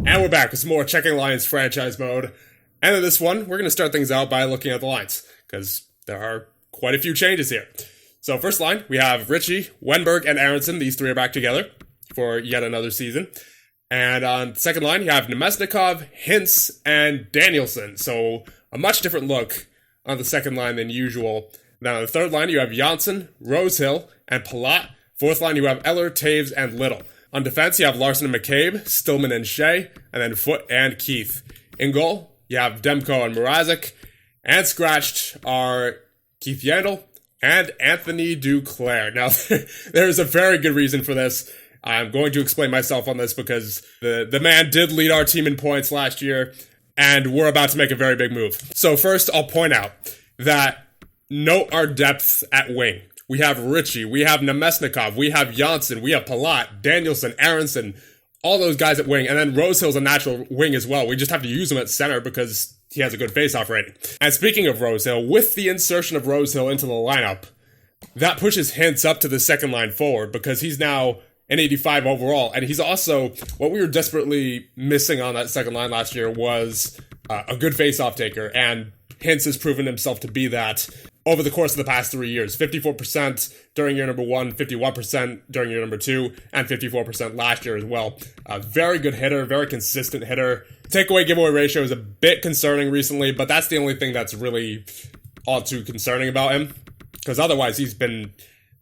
And we're back with some more Checking Lines franchise mode. And in this one, we're going to start things out by looking at the lines, because there are quite a few changes here. So first line, we have Ritchie, Wenberg, and Aronson. These three are back together for yet another season. And on the second line, you have Nemesnikov, Hintz, and Danielson. So a much different look on the second line than usual. Now on the third line, you have Janssen, Rosehill, and Palat. Fourth line, you have Eller, Taves, and Little. On defense, you have Larson and McCabe, Stillman and Shea, and then Foote and Keith. In goal, you have Demko and Mrazek, and scratched are Keith Yandel and Anthony Duclair. Now, there's a very good reason for this. I'm going to explain myself on this because the man did lead our team in points last year, and we're about to make a very big move. So first, I'll point out that note our depth at wing. We have Ritchie, we have Nemesnikov, we have Janssen, we have Palat, Danielson, Aronson, all those guys at wing. And then Rosehill's a natural wing as well. We just have to use him at center because he has a good faceoff rating. And speaking of Rosehill, with the insertion of Rosehill into the lineup, that pushes Hintz up to the second line forward because he's now an 85 overall. And he's also, what we were desperately missing on that second line last year was a good faceoff taker. And Hintz has proven himself to be that over the course of the past 3 years. 54% during year number 1, 51% during year number 2, and 54% last year as well. A very good hitter, very consistent hitter. Takeaway giveaway ratio is a bit concerning recently, but that's the only thing that's really all too concerning about him. Because otherwise, he's been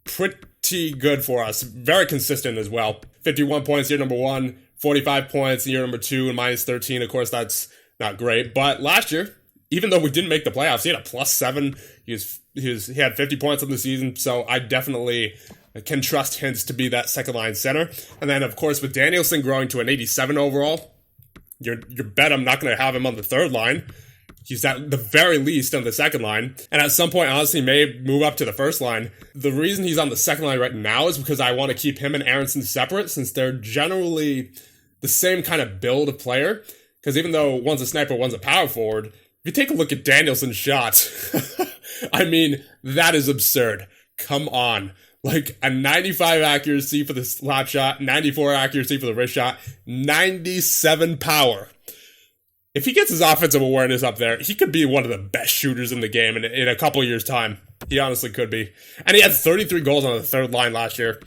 pretty good for us. Very consistent as well. 51 points year number 1, 45 points year number 2, and minus 13. Of course, that's not great. But last year, even though we didn't make the playoffs, he had a +7. He had 50 points on the season, so I definitely can trust Hintz to be that second line center. And then, of course, with Danielson growing to an 87 overall, you bet I'm not going to have him on the third line. He's at the very least on the second line. And at some point, honestly, may move up to the first line. The reason he's on the second line right now is because I want to keep him and Aronson separate, since they're generally the same kind of build of player. Because even though one's a sniper, one's a power forward, if you take a look at Danielson's shot, I mean, that is absurd. Come on. Like a 95 accuracy for the slap shot, 94 accuracy for the wrist shot, 97 power. If he gets his offensive awareness up there, he could be one of the best shooters in the game in a couple years' time. He honestly could be. And he had 33 goals on the third line last year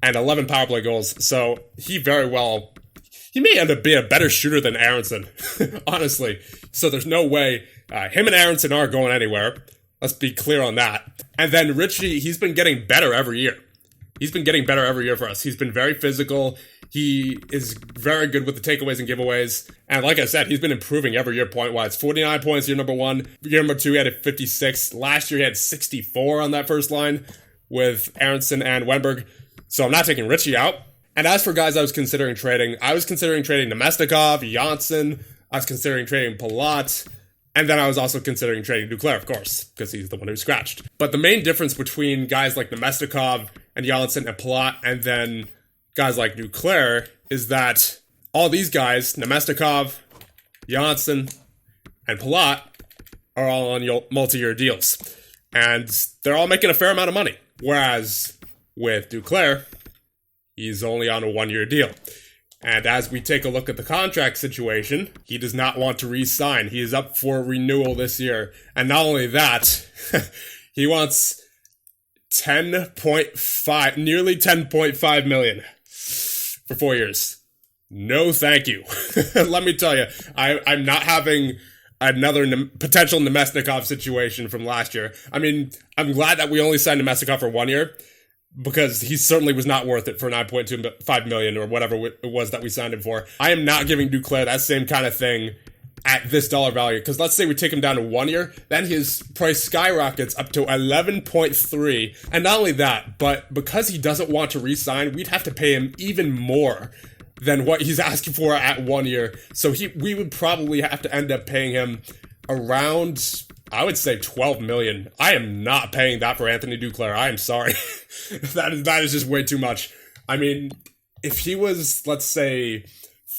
and 11 power play goals. So he may end up being a better shooter than Aronson, honestly. So there's no way him and Aronson aren't going anywhere. Let's be clear on that. And then Ritchie, he's been getting better every year. He's been getting better every year for us. He's been very physical. He is very good with the takeaways and giveaways. And like I said, he's been improving every year point-wise. 49 points year number 1. Year number 2, he had a 56. Last year, he had 64 on that first line with Aronson and Wenberg. So I'm not taking Ritchie out. And as for guys I was considering trading Nemesnikov, Janssen. I was considering trading Palat. And then I was also considering trading Duclair, of course, because he's the one who scratched. But the main difference between guys like Nemesnikov and Janssen and Palat and then guys like Duclair is that all these guys, Nemesnikov, Janssen, and Palat, are all on multi-year deals. And they're all making a fair amount of money. Whereas with Duclair, he's only on a 1-year deal. And as we take a look at the contract situation, he does not want to re-sign. He is up for renewal this year. And not only that, he wants nearly 10.5 million for 4 years. No, thank you. Let me tell you, I'm not having another potential Nemesnikov situation from last year. I mean, I'm glad that we only signed Nemesnikov for 1 year, because he certainly was not worth it for 9.25 million or whatever it was that we signed him for. I am not giving Duclair that same kind of thing at this dollar value, because let's say we take him down to 1 year, then his price skyrockets up to 11.3. And not only that, but because he doesn't want to re-sign, we'd have to pay him even more than what he's asking for at 1 year. So we would probably have to end up paying him around, I would say, 12 million. I am not paying that for Anthony Duclair. I am sorry. that is just way too much. I mean, if he was, let's say,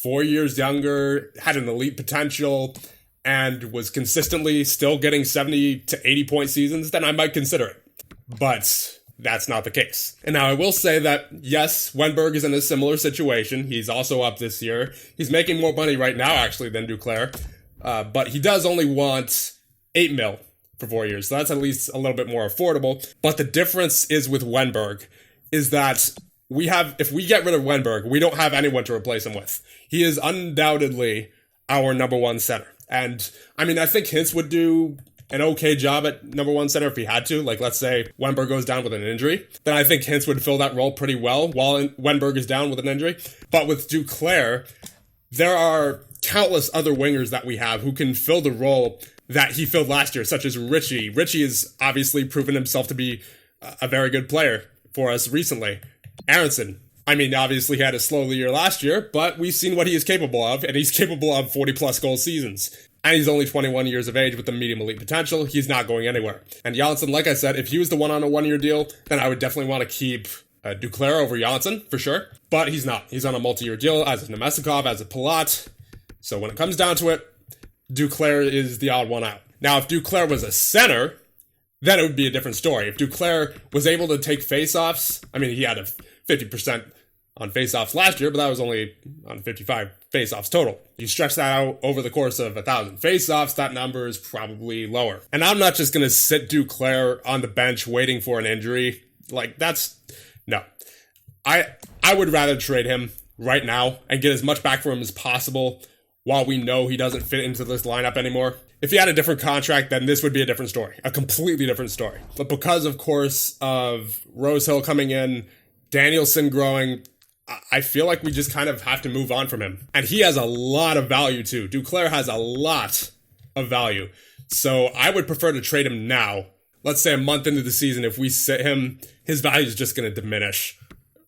4 years younger, had an elite potential, and was consistently still getting 70 to 80 point seasons, then I might consider it. But that's not the case. And now I will say that, yes, Wenberg is in a similar situation. He's also up this year. He's making more money right now, actually, than Duclair. But he does only want $8 million for 4 years. So that's at least a little bit more affordable. But the difference is with Wenberg is that if we get rid of Wenberg, we don't have anyone to replace him with. He is undoubtedly our number one center. And I mean, I think Hintz would do an okay job at number one center if he had to. Like, let's say Wenberg goes down with an injury, then I think Hintz would fill that role pretty well while Wenberg is down with an injury. But with Duclair, there are countless other wingers that we have who can fill the role that he filled last year, such as Richie. Richie has obviously proven himself to be a very good player for us recently. Aronson, I mean, obviously he had a slow year last year, but we've seen what he is capable of, and he's capable of 40-plus goal seasons. And he's only 21 years of age with the medium elite potential. He's not going anywhere. And Janssen, like I said, if he was the one on a one-year deal, then I would definitely want to keep Duclair over Janssen, for sure. But he's not. He's on a multi-year deal, as is Nemestikov, as is Palat. So when it comes down to it, Duclair is the odd one out. Now, if Duclair was a center, then it would be a different story. If Duclair was able to take faceoffs, I mean, he had a 50% on faceoffs last year, but that was only on 55 faceoffs total. You stretch that out over the course of 1,000 faceoffs, that number is probably lower. And I'm not just going to sit Duclair on the bench waiting for an injury. Like, no. I would rather trade him right now and get as much back for him as possible while we know he doesn't fit into this lineup anymore. If he had a different contract, then this would be a different story. A completely different story. But because, of course, of Rosehill coming in, Danielson growing, I feel like we just kind of have to move on from him. And he has a lot of value, too. Duclair has a lot of value. So I would prefer to trade him now. Let's say a month into the season, if we sit him, his value is just going to diminish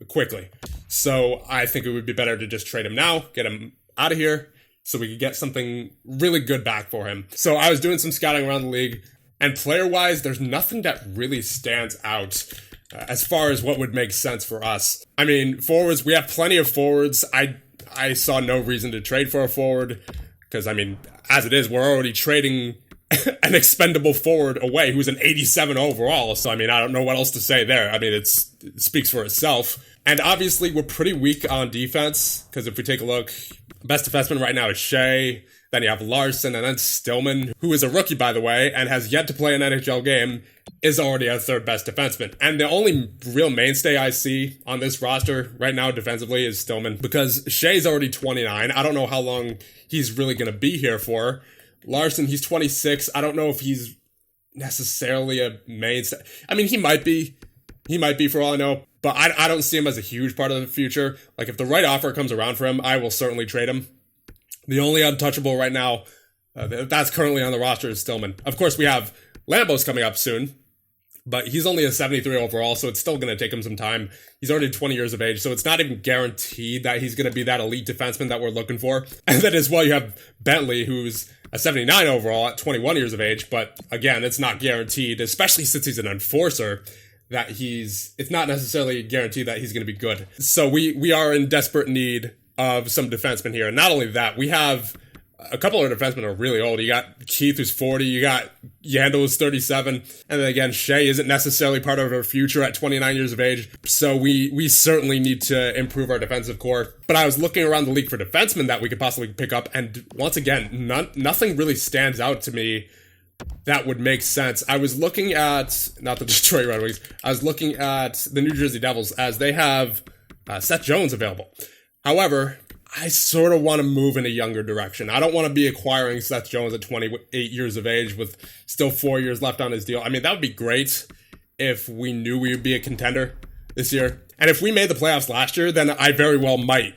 quickly. So I think it would be better to just trade him now, get him out of here, so we could get something really good back for him. So I was doing some scouting around the league, and player-wise, there's nothing that really stands out as far as what would make sense for us. I mean, forwards, we have plenty of forwards. I saw no reason to trade for a forward, because, I mean, as it is, we're already trading an expendable forward away who's an 87 overall. So, I mean, I don't know what else to say there. I mean, it speaks for itself. And obviously, we're pretty weak on defense, because if we take a look, best defenseman right now is Shea, then you have Larson, and then Stillman, who is a rookie, by the way, and has yet to play an NHL game, is already our third best defenseman. And the only real mainstay I see on this roster right now defensively is Stillman, because Shea's already 29. I don't know how long he's really going to be here for. Larson, he's 26. I don't know if he's necessarily a mainstay. I mean, he might be. He might be for all I know. But I don't see him as a huge part of the future. Like, if the right offer comes around for him, I will certainly trade him. The only untouchable right now that's currently on the roster is Stillman. Of course, we have Lambo's coming up soon, but he's only a 73 overall, so it's still going to take him some time. He's already 20 years of age, so it's not even guaranteed that he's going to be that elite defenseman that we're looking for. And then as well, you have Bentley, who's a 79 overall at 21 years of age, but again, it's not guaranteed, especially since he's an enforcer, that it's not necessarily guaranteed that he's going to be good. So we are in desperate need of some defensemen here. And not only that, we have a couple of defensemen who are really old. You got Keith, who's 40. You got Yandel, who's 37. And then again, Shea isn't necessarily part of our future at 29 years of age. So we certainly need to improve our defensive core. But I was looking around the league for defensemen that we could possibly pick up. And once again, nothing really stands out to me that would make sense. I was looking at, not the Detroit Red Wings, I was looking at the New Jersey Devils, as they have Seth Jones available. However, I sort of want to move in a younger direction. I don't want to be acquiring Seth Jones at 28 years of age with still 4 years left on his deal. I mean, that would be great if we knew we would be a contender this year. And if we made the playoffs last year, then I very well might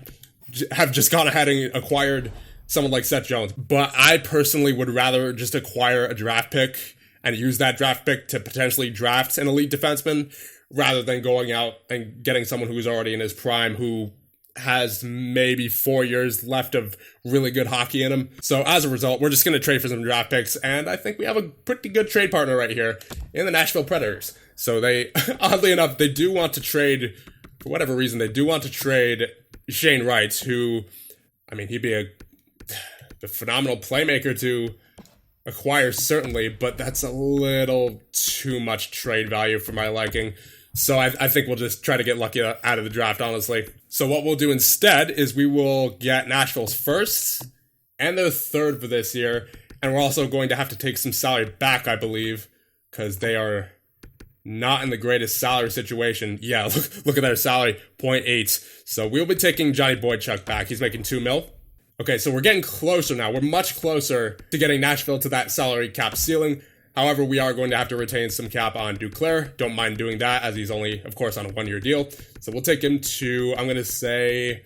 have just gone ahead and acquired someone like Seth Jones. But I personally would rather just acquire a draft pick and use that draft pick to potentially draft an elite defenseman rather than going out and getting someone who's already in his prime, who has maybe 4 years left of really good hockey in him. So as a result, we're just going to trade for some draft picks, and I think we have a pretty good trade partner right here in the Nashville Predators. So they, oddly enough, they do want to trade, for whatever reason, they do want to trade Shane Wright, who, I mean, he'd be a phenomenal playmaker to acquire, certainly, but that's a little too much trade value for my liking. So I think we'll just try to get lucky out of the draft, honestly. So what we'll do instead is we will get Nashville's first and their third for this year. And we're also going to have to take some salary back, I believe, because they are not in the greatest salary situation. Yeah, look at their salary, 0.8. So we'll be taking Johnny Boychuk back. He's making $2 million. Okay, so we're getting closer now. We're much closer to getting Nashville to that salary cap ceiling. However, we are going to have to retain some cap on Duclair. Don't mind doing that, as he's only, of course, on a 1-year deal. So we'll take him to, I'm going to say,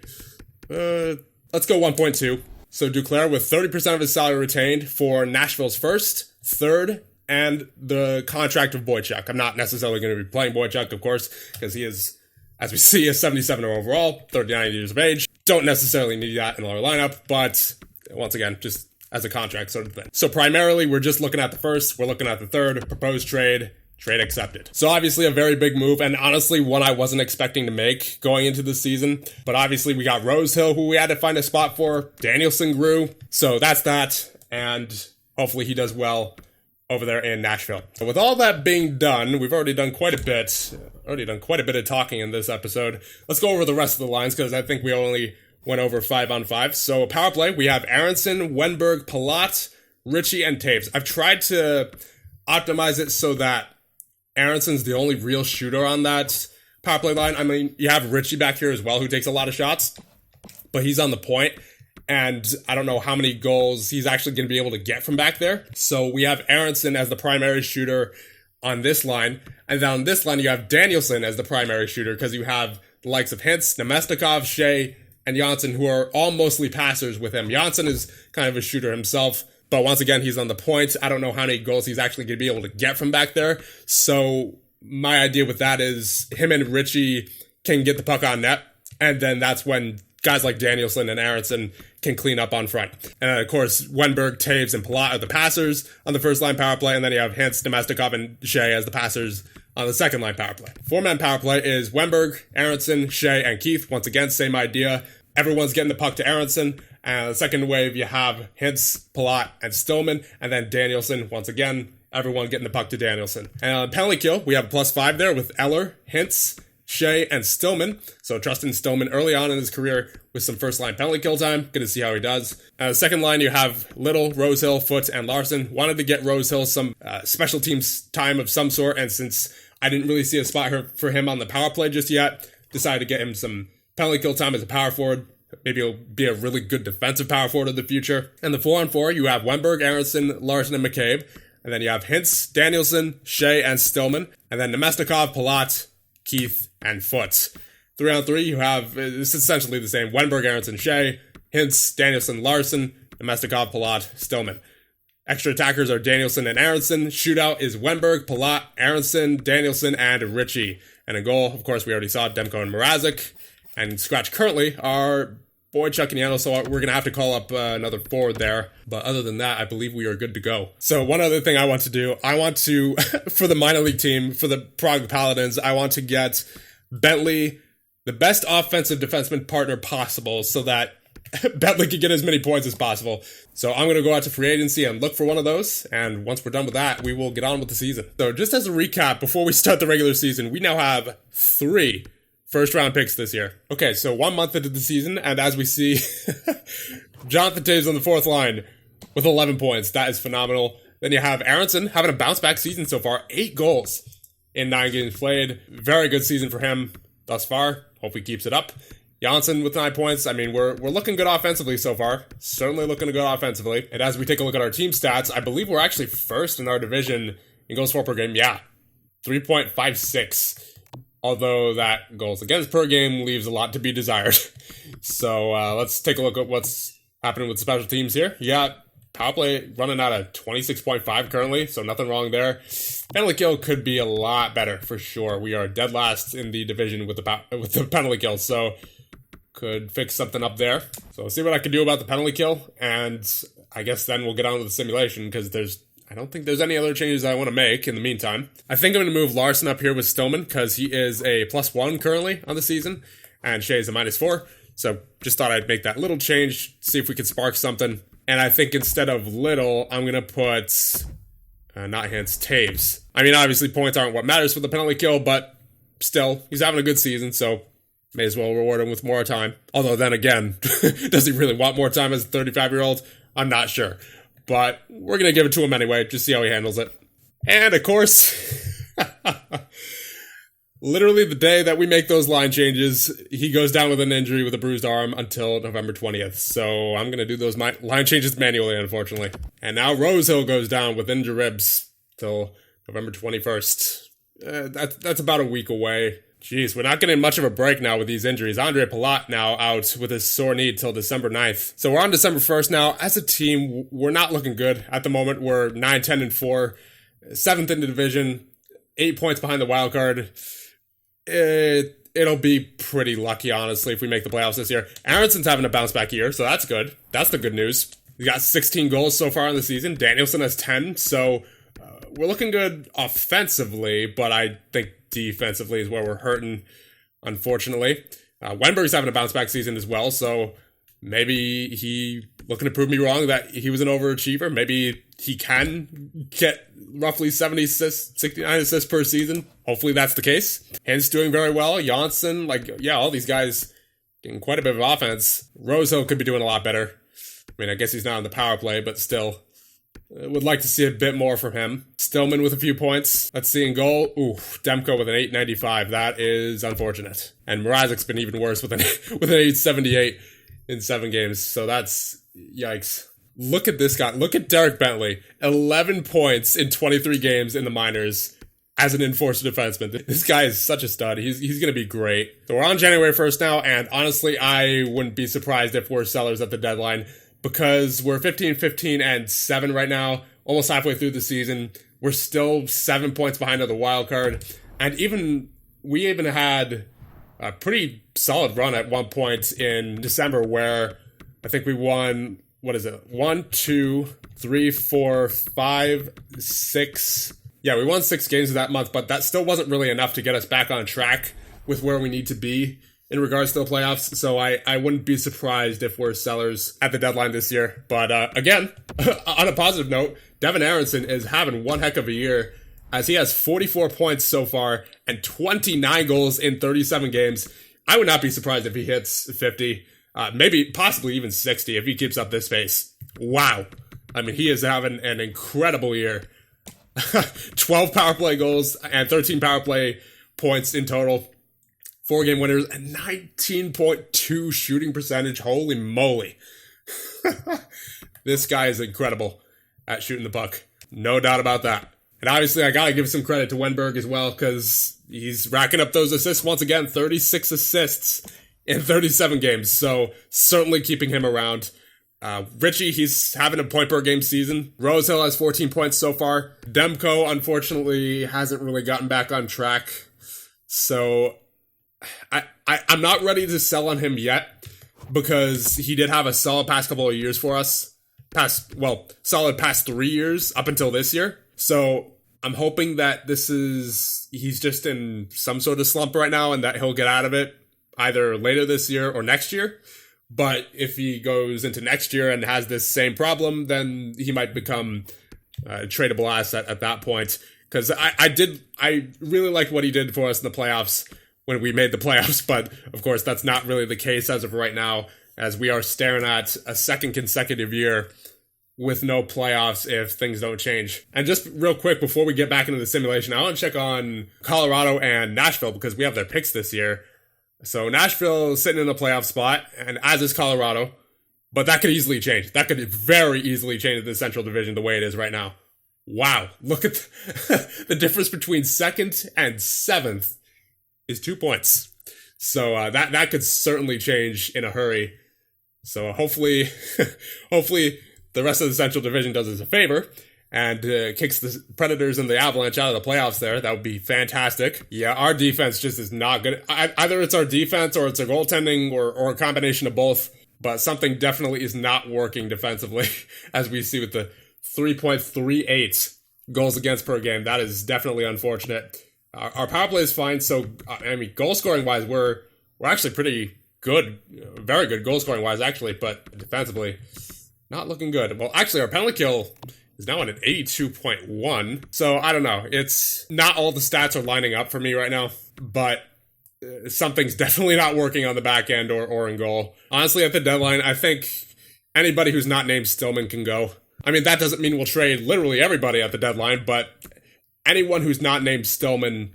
let's go 1.2. So Duclair with 30% of his salary retained for Nashville's first, third, and the contract of Boychuk. I'm not necessarily going to be playing Boychuk, of course, because he is, as we see, a 77 overall, 39 years of age. Don't necessarily need that in our lineup, but once again, just as a contract sort of thing. So primarily, we're just looking at the first, we're looking at the third, proposed trade accepted. So obviously a very big move, and honestly one I wasn't expecting to make going into the season. But obviously we got Rosehill, who we had to find a spot for. Danielson grew. So that's that, and hopefully he does well over there in Nashville. So with all that being done, we've already done quite a bit of talking in this episode. Let's go over the rest of the lines, because I think we only went over 5-on-5. So power play, we have Aronson, Wenberg, Palat, Ritchie, and Taves. I've tried to optimize it so that Aronson's the only real shooter on that power play line. I mean, you have Ritchie back here as well, who takes a lot of shots, but he's on the point, and I don't know how many goals he's actually going to be able to get from back there. So we have Aronson as the primary shooter on this line, and then on this line you have Danielson as the primary shooter, because you have the likes of Hintz, Nemestikov, Shea, and Janssen, who are all mostly passers with him. Janssen is kind of a shooter himself, but once again, he's on the point. I don't know how many goals he's actually going to be able to get from back there. So my idea with that is him and Ritchie can get the puck on net, and then that's when guys like Danielson and Aronson can clean up on front. And then, of course, Wenberg, Taves, and Palat are the passers on the first line power play, and then you have Hintz, Nemestikov, and Shea as the passers on the second line power play. 4-man power play is Wenberg, Aronson, Shea, and Keith. Once again, same idea. Everyone's getting the puck to Aronson. And the second wave, you have Hintz, Palat, and Stillman. And then Danielson, once again, everyone getting the puck to Danielson. And on penalty kill, we have a +5 there with Eller, Hintz, Shea, and Stillman. So trusting Stillman early on in his career with some first-line penalty kill time. Good to see how he does. Second line, you have Little, Rosehill, Foote, and Larson. Wanted to get Rosehill some special teams time of some sort, and since I didn't really see a spot for him on the power play just yet, decided to get him some penalty kill time as a power forward. Maybe he'll be a really good defensive power forward in the future. And the 4-on-4, you have Wenberg, Aronson, Larson, and McCabe. And then you have Hintz, Danielson, Shea, and Stillman. And then Nemestikov, Palat, Keith, and Foote. 3-on-3, you have, it's essentially the same. Wenberg, Aronson, Shea, Hintz, Danielson, Larson, Nemestikov, Palat, Stillman. Extra attackers are Danielson and Aronson. Shootout is Wenberg, Palat, Aronson, Danielson, and Ritchie. And a goal, of course, we already saw Demko and Mrazek. And scratch currently are Boychuk and Yano, so we're going to have to call up another forward there. But other than that, I believe we are good to go. So one other thing I want to do, I want to, for the minor league team, for the Prague Paladins, I want to get Bentley the best offensive defenseman partner possible so that Bentley can get as many points as possible. So I'm going to go out to free agency and look for one of those. And once we're done with that, we will get on with the season. So just as a recap, before we start the regular season, we now have 3 first-round picks this year. Okay, so 1 month into the season, and as we see, Jonathan Taves on the 4th line with 11 points. That is phenomenal. Then you have Aronson having a bounce-back season so far. 8 goals in 9 games played. Very good season for him thus far. Hope he keeps it up. Janssen with 9 points. I mean, we're looking good offensively so far. Certainly looking good offensively. And as we take a look at our team stats, I believe we're actually first in our division in goals for per game. Yeah, 3.56. Although that goals against per game leaves a lot to be desired. So let's take a look at what's happening with special teams here. You got power play running out of 26.5 currently, so nothing wrong there. Penalty kill could be a lot better for sure. We are dead last in the division with the penalty kill, so could fix something up there. So let's see what I can do about the penalty kill, and I guess then we'll get on with the simulation because I don't think there's any other changes I want to make in the meantime. I think I'm going to move Larson up here with Stillman because he is a +1 currently on the season, and Shea is a -4. So just thought I'd make that little change, see if we could spark something. And I think instead of Little, I'm going to put, not Hintz, Taves. I mean, obviously points aren't what matters for the penalty kill, but still, he's having a good season, so may as well reward him with more time. Although then again, does he really want more time as a 35-year-old? I'm not sure. But we're going to give it to him anyway, just see how he handles it. And of course, literally the day that we make those line changes, he goes down with an injury with a bruised arm until November 20th. So I'm going to do those line changes manually, unfortunately. And now Rosehill goes down with injured ribs till November 21st. That's about a week away. Jeez, we're not getting much of a break now with these injuries. Andre Palat now out with his sore knee till December 9th. So we're on December 1st now. As a team, we're not looking good at the moment. We're 9-10-4, 7th in the division, 8 points behind the wild card. It'll be pretty lucky, honestly, if we make the playoffs this year. Aronson's having a bounce back year, so that's good. That's the good news. He got 16 goals so far in the season. Danielson has 10, so we're looking good offensively, but I think defensively is where we're hurting, unfortunately. Wenberg's having a bounce back season as well, so maybe he looking to prove me wrong that he was an overachiever. Maybe he can get roughly 70 assists, 69 assists per season. Hopefully that's the case. Hint's doing very well. Janssen, all these guys getting quite a bit of offense. Rosehill could be doing a lot better. I mean, I guess he's not on the power play, but still. Would like to see a bit more from him. Stillman with a few points. Let's see in goal. Ooh, Demko with an 895. That is unfortunate. And Mrazek's been even worse with an 878 in 7 games. So that's yikes. Look at this guy. Look at Derek Bentley. 11 points in 23 games in the minors as an enforcer defenseman. This guy is such a stud. He's going to be great. So we're on January 1st now, and honestly, I wouldn't be surprised if we're sellers at the deadline, because we're 15-15-7 right now, almost halfway through the season. We're still 7 points behind on the wild card. And we even had a pretty solid run at one point in December where I think we won, 1, 2, 3, 4, 5, 6. Yeah, we won 6 games that month, but that still wasn't really enough to get us back on track with where we need to be in regards to the playoffs, so I wouldn't be surprised if we're sellers at the deadline this year. But again, on a positive note, Devin Aronson is having one heck of a year, as he has 44 points so far and 29 goals in 37 games. I would not be surprised if he hits 50, maybe possibly even 60 if he keeps up this pace. Wow. I mean, he is having an incredible year. 12 power play goals and 13 power play points in total. 4-game winners, and 19.2 shooting percentage. Holy moly. This guy is incredible at shooting the puck. No doubt about that. And obviously, I got to give some credit to Wenberg as well, because he's racking up those assists once again. 36 assists in 37 games. So certainly keeping him around. Richie, he's having a point per game season. Rosehill has 14 points so far. Demko, unfortunately, hasn't really gotten back on track. So I'm not ready to sell on him yet, because he did have a solid past couple of years for us. Solid past 3 years up until this year. So I'm hoping that he's just in some sort of slump right now and that he'll get out of it either later this year or next year. But if he goes into next year and has this same problem, then he might become a tradable asset at that point. Because I really liked what he did for us in the playoffs when we made the playoffs, but of course that's not really the case as of right now, as we are staring at a second consecutive year with no playoffs if things don't change. And just real quick, before we get back into the simulation, I want to check on Colorado and Nashville, because we have their picks this year. So Nashville is sitting in a playoff spot, and as is Colorado, but that could easily change. That could very easily change the Central Division the way it is right now. Wow, look at the difference between 2nd and 7th. Is 2 points. So that could certainly change in a hurry. So hopefully the rest of the Central Division does us a favor and kicks the Predators and the Avalanche out of the playoffs there. That would be fantastic. Yeah, our defense just is not good. Either it's our defense or it's our goaltending or a combination of both. But something definitely is not working defensively, as we see with the 3.38 goals against per game. That is definitely unfortunate. Our power play is fine, so, goal scoring wise, we're actually pretty good, very good goal scoring wise, actually, but defensively, not looking good. Well, actually, our penalty kill is now at an 82.1, so I don't know. It's not all the stats are lining up for me right now, but something's definitely not working on the back end or in goal. Honestly, at the deadline, I think anybody who's not named Stillman can go. I mean, that doesn't mean we'll trade literally everybody at the deadline, but anyone who's not named Stillman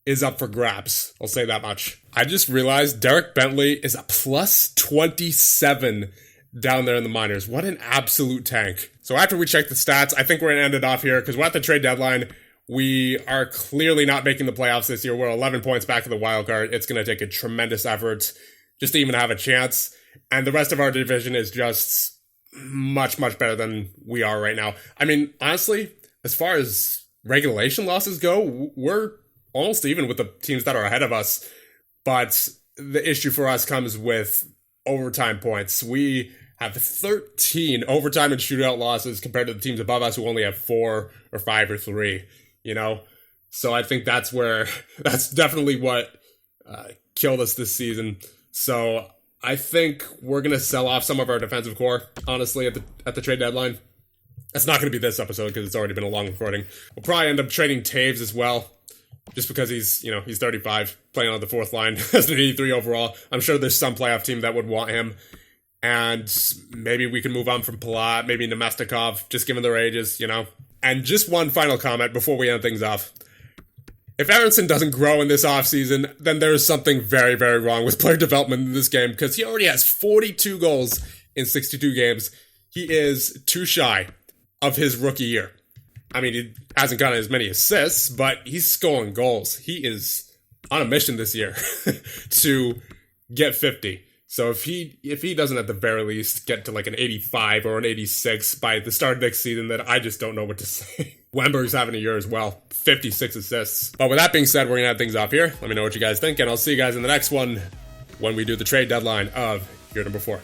is up for grabs. I'll say that much. I just realized Derek Bentley is a plus 27 down there in the minors. What an absolute tank. So after we check the stats, I think we're going to end it off here because we're at the trade deadline. We are clearly not making the playoffs this year. We're 11 points back of the wild card. It's going to take a tremendous effort just to even have a chance. And the rest of our division is just much, much better than we are right now. I mean, honestly, as far as regulation losses go, we're almost even with the teams that are ahead of us. But the issue for us comes with overtime points. We have 13 overtime and shootout losses compared to the teams above us who only have 4 or 5 or 3. You know, so I think that's definitely what killed us this season. So I think we're gonna sell off some of our defensive core, honestly, at the trade deadline. It's not gonna be this episode because it's already been a long recording. We'll probably end up trading Taves as well, just because he's 35, playing on the fourth line as an 83 overall. I'm sure there's some playoff team that would want him, and maybe we can move on from Palat, maybe Nemestikov, just given their ages, you know. And just one final comment before we end things off. If Aronson doesn't grow in this offseason, then there is something very, very wrong with player development in this game because he already has 42 goals in 62 games. He is too shy of his rookie year. I mean, he hasn't gotten as many assists, but he's scoring goals. He is on a mission this year to get 50. So if he doesn't at the very least get to like an 85 or an 86 by the start of next season, then I just don't know what to say. Wemberg's having a year as well. 56 assists. But with that being said, we're going to have things off here. Let me know what you guys think, and I'll see you guys in the next one when we do the trade deadline of year number 4.